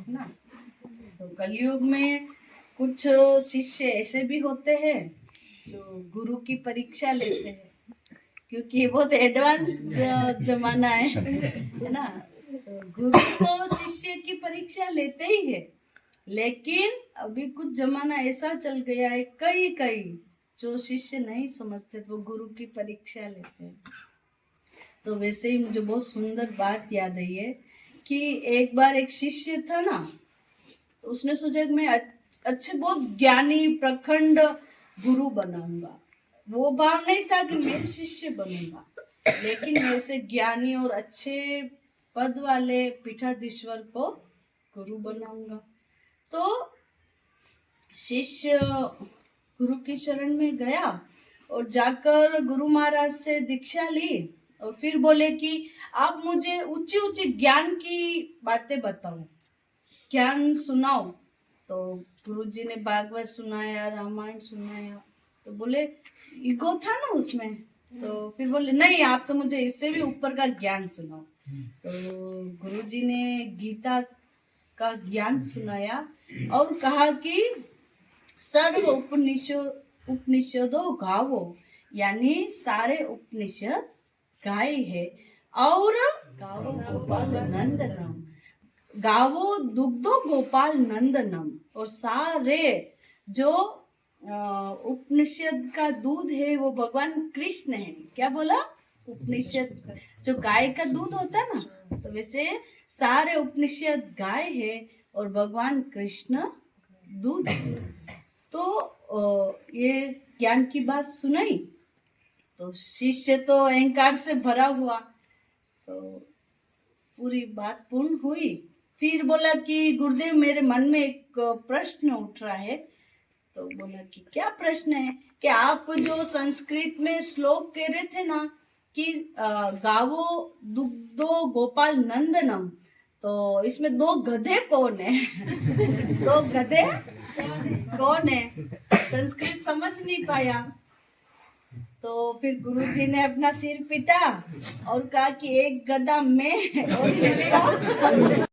ना। तो कलयुग में कुछ शिष्य ऐसे भी होते हैं जो गुरु की परीक्षा लेते हैं, क्योंकि बहुत एडवांस जमाना है ना। तो गुरु तो शिष्य की परीक्षा लेते ही है, लेकिन अभी कुछ जमाना ऐसा चल गया है, कई कई जो शिष्य नहीं समझते तो गुरु की परीक्षा लेते हैं। तो वैसे ही मुझे बहुत सुंदर बात याद आई है कि एक बार एक शिष्य था ना, तो उसने सोचा कि मैं अच्छे बहुत ज्ञानी प्रखंड गुरु बनाऊंगा। वो भाव नहीं था कि मैं शिष्य बनूंगा, लेकिन मैं ऐसे ज्ञानी और अच्छे पद वाले पीठाधीश्वर को गुरु बनाऊंगा। तो शिष्य गुरु की शरण में गया और जाकर गुरु महाराज से दीक्षा ली और फिर बोले कि आप मुझे ऊंची ऊंची ज्ञान की बातें बताओ, ज्ञान सुनाओ। तो गुरुजी ने भागवत सुनाया, रामायण सुनाया। तो बोले ईगो था ना उसमें, तो फिर बोले नहीं, आप तो मुझे इससे भी ऊपर का ज्ञान सुनाओ। तो गुरुजी ने गीता का ज्ञान सुनाया और कहा कि सर्व उपनिषदों गावो, यानी सारे उपनिषद गाए है। और गावो गोपाल नंदनम, गावो दुग्धो गोपाल नंदनम, और सारे जो उपनिषद का दूध है वो भगवान कृष्ण है। क्या बोला? उपनिषद जो गाय का दूध होता है ना, तो वैसे सारे उपनिषद गाय है और भगवान कृष्ण दूध है। तो ये ज्ञान की बात सुनाई तो शिष्य तो अहंकार से भरा हुआ, तो पूरी बात पूर्ण हुई। फिर बोला कि गुरुदेव मेरे मन में एक प्रश्न उठ रहा है। तो बोला कि क्या प्रश्न है? कि आप जो संस्कृत में श्लोक कह रहे थे ना कि गावो दुग्धो गोपाल नंदनम, तो इसमें दो गधे कौन है? दो गधे कौन है? संस्कृत समझ नहीं पाया। तो फिर गुरुजी ने अपना सिर पीटा और कहा कि एक गधा मैं और दूसरा